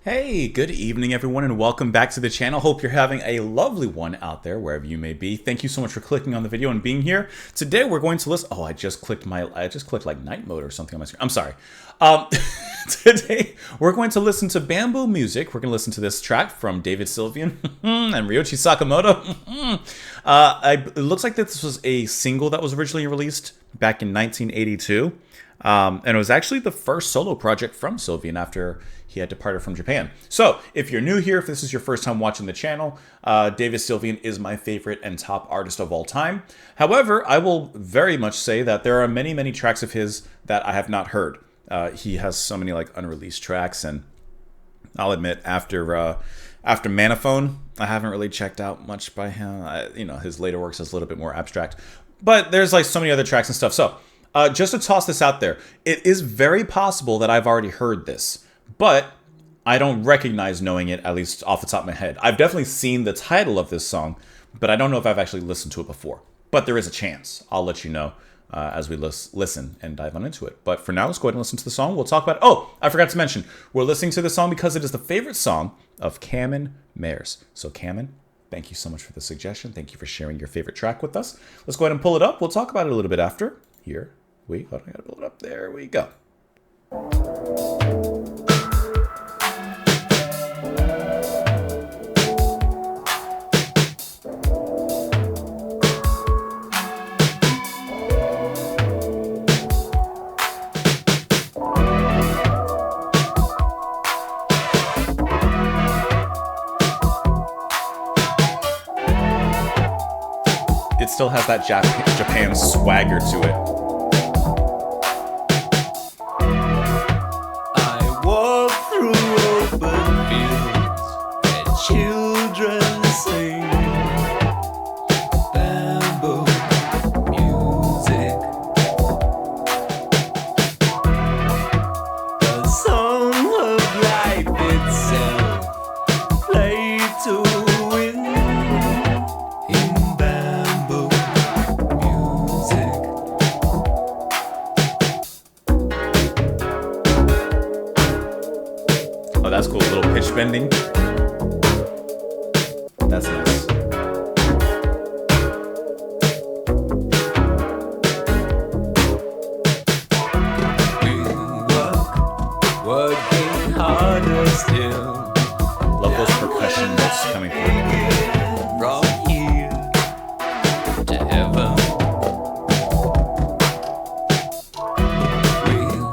Hey, good evening everyone and welcome back to the channel. Hope you're having a lovely one out there wherever you may be. Thank you so much for clicking on the video and being here. Today we're going to listen. Oh, I just clicked like night mode or something on my screen. I'm sorry. Today we're going to listen to bamboo music. We're going to listen to this track from David Sylvian and Ryuichi Sakamoto. It looks like this was a single that was originally released back in 1982. And it was actually the first solo project from Sylvian after he had departed from Japan. So, if you're new here, if this is your first time watching the channel, David Sylvian is my favorite and top artist of all time. However, I will very much say that there are many, many tracks of his that I have not heard. He has so many like unreleased tracks, and I'll admit, after Manophone, I haven't really checked out much by him. His later works is a little bit more abstract. But there's like so many other tracks and stuff. So, just to toss this out there, it is very possible that I've already heard this, but I don't recognize knowing it, at least off the top of my head. I've definitely seen the title of this song, but I don't know if I've actually listened to it before. But there is a chance. I'll let you know as we listen and dive on into it. But for now, let's go ahead and listen to the song. We'll talk about it. Oh, I forgot to mention, we're listening to the song because it is the favorite song of Cameron Mayers. So Cameron, thank you so much for the suggestion. Thank you for sharing your favorite track with us. Let's go ahead and pull it up. We'll talk about it a little bit after. Here we go. I gotta pull it up. There we go. It still has that Japan swagger to it. I walk through open fields where children sing bamboo music. The song of life itself played to win in bamboo music. Oh, that's cool. A little pitch bending. That's nice. We working harder still. Love those percussion notes coming through. From here to heaven, we'll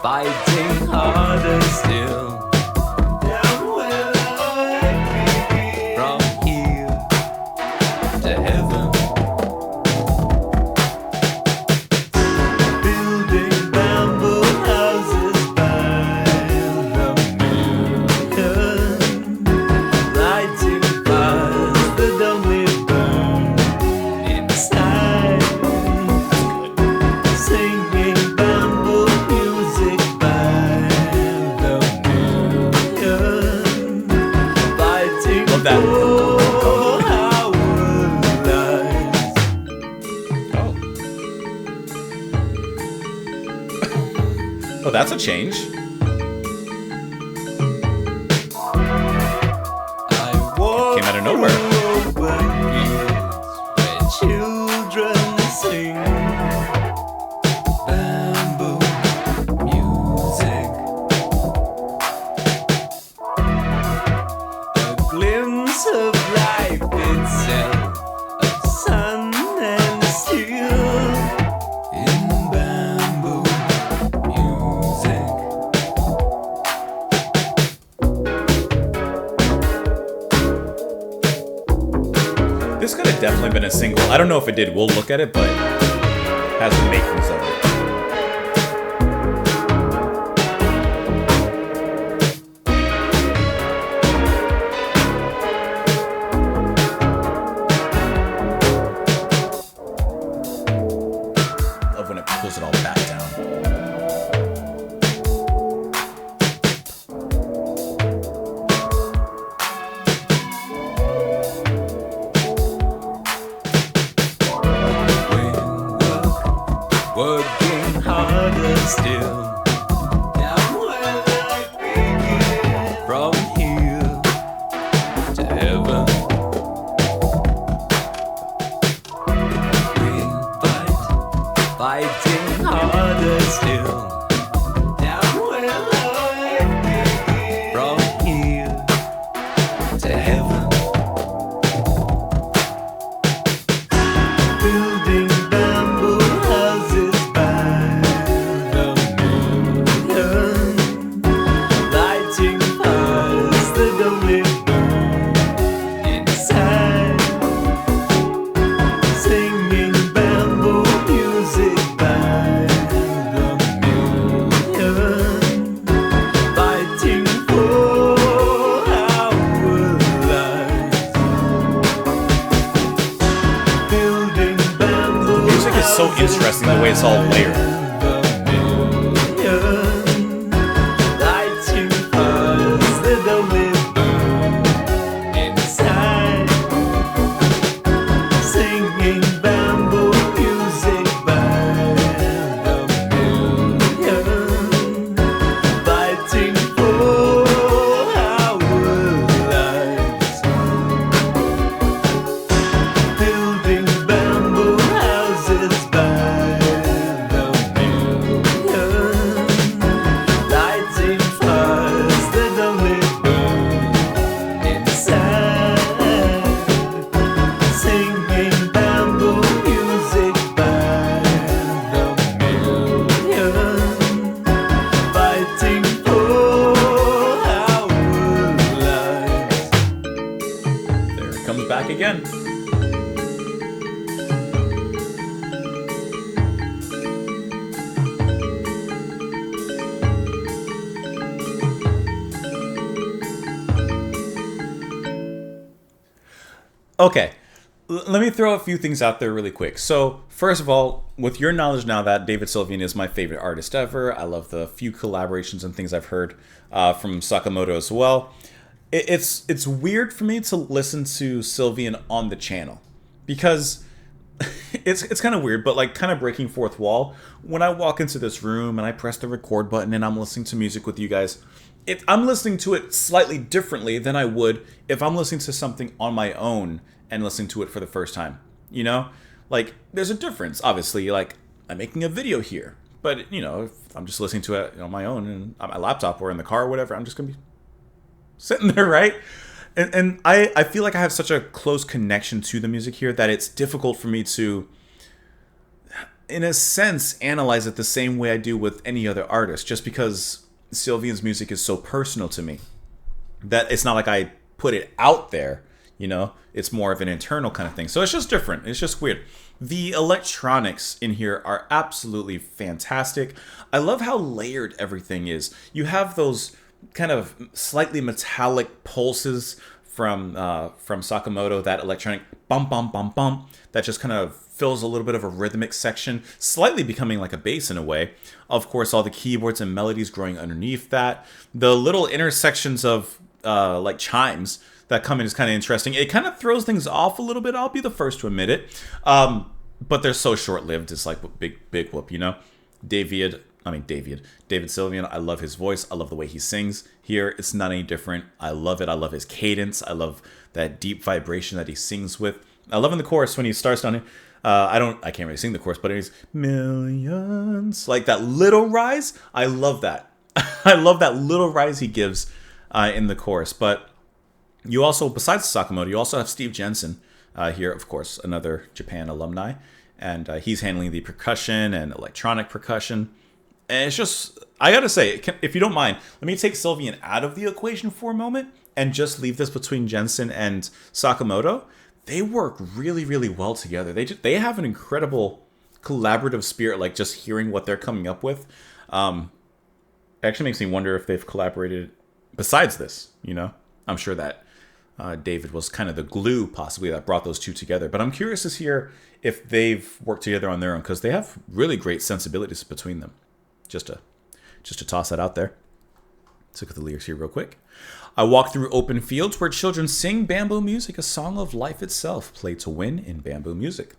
fighting harder still. Down where I begin. From here to heaven, building bamboo houses by the million, lighting fires that only burn inside, singing bamboo music by the million, fighting Love that. for our lives. Oh, that's a change. I walk Came out of nowhere. through open fields where children sing bamboo music. A glimpse of life itself, of sun and steel in bamboo music. This could have definitely been a single. I don't know if it did. We'll look at it, but it has the makings of it. Love when it pulls it all back down. Working harder still. Down where I begin. interesting the way it's all layered. Back again. Okay, let me throw a few things out there really quick. So, first of all, with your knowledge now that David Sylvian is my favorite artist ever, I love the few collaborations and things I've heard from Sakamoto as well. It's weird for me to listen to Sylvian on the channel because it's kind of weird, but like kind of breaking fourth wall. When I walk into this room and I press the record button and I'm listening to music with you guys, I'm listening to it slightly differently than I would if I'm listening to something on my own and listening to it for the first time. You know, like there's a difference. Obviously, like I'm making a video here, but you know, if I'm just listening to it on my own and on my laptop or in the car or whatever, I'm just gonna be sitting there, right? And I feel like I have such a close connection to the music here that it's difficult for me to, in a sense, analyze it the same way I do with any other artist, just because Sylvian's music is so personal to me that it's not like I put it out there, you know? It's more of an internal kind of thing. So it's just different. It's just weird. The electronics in here are absolutely fantastic. I love how layered everything is. You have those kind of slightly metallic pulses from Sakamoto, that electronic bum bum bum bum that just kind of fills a little bit of a rhythmic section, slightly becoming like a bass in a way. Of course, all the keyboards and melodies growing underneath that. The little intersections of like chimes that come in is kind of interesting. It kind of throws things off a little bit. I'll be the first to admit it. But they're so short-lived. It's like big whoop, you know? David Sylvian, I love his voice. I love the way he sings here. It's not any different. I love it. I love his cadence. I love that deep vibration that he sings with. I love in the chorus when he starts down here. I can't really sing the chorus, but it's millions. Like that little rise. I love that. I love that little rise he gives in the chorus. But you also, besides Sakamoto, you also have Steve Jensen here, of course, another Japan alumni. And he's handling the percussion and electronic percussion. And it's just, I gotta say, if you don't mind, let me take Sylvian out of the equation for a moment and just leave this between Jensen and Sakamoto. They work really, really well together. They have an incredible collaborative spirit, like just hearing what they're coming up with. It actually makes me wonder if they've collaborated besides this, you know? I'm sure that David was kind of the glue, possibly, that brought those two together. But I'm curious to hear if they've worked together on their own, because they have really great sensibilities between them. Just to toss that out there. Let's look at the lyrics here real quick. I walk through open fields where children sing bamboo music, a song of life itself, play to win in bamboo music.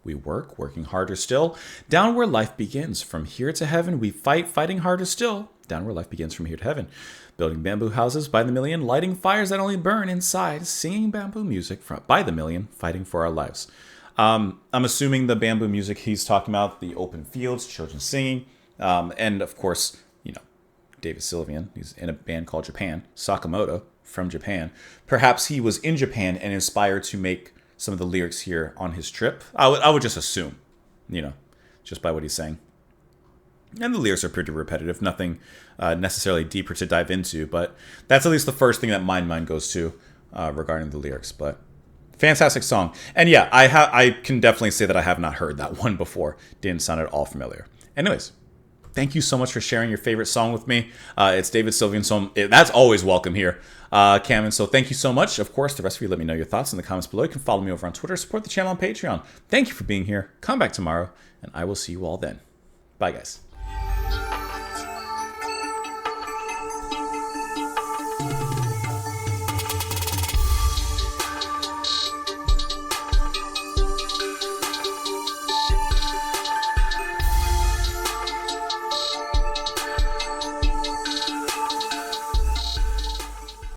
We work, working harder still, down where life begins. From here to heaven, we fight, fighting harder still, down where life begins from here to heaven. Building bamboo houses by the million, lighting fires that only burn inside, singing bamboo music by the million, fighting for our lives. I'm assuming the bamboo music he's talking about, the open fields, children singing, and of course, you know, David Sylvian, he's in a band called Japan, Sakamoto from Japan. Perhaps he was in Japan and inspired to make some of the lyrics here on his trip. I would just assume, you know, just by what he's saying. And the lyrics are pretty repetitive, nothing necessarily deeper to dive into, but that's at least the first thing that my mind goes to regarding the lyrics. But fantastic song. And yeah, I can definitely say that I have not heard that one before. Didn't sound at all familiar. Anyways, thank you so much for sharing your favorite song with me. It's David Sylvian, so that's always welcome here, Cam. And so thank you so much. Of course, the rest of you, let me know your thoughts in the comments below. You can follow me over on Twitter, support the channel on Patreon. Thank you for being here. Come back tomorrow, and I will see you all then. Bye, guys.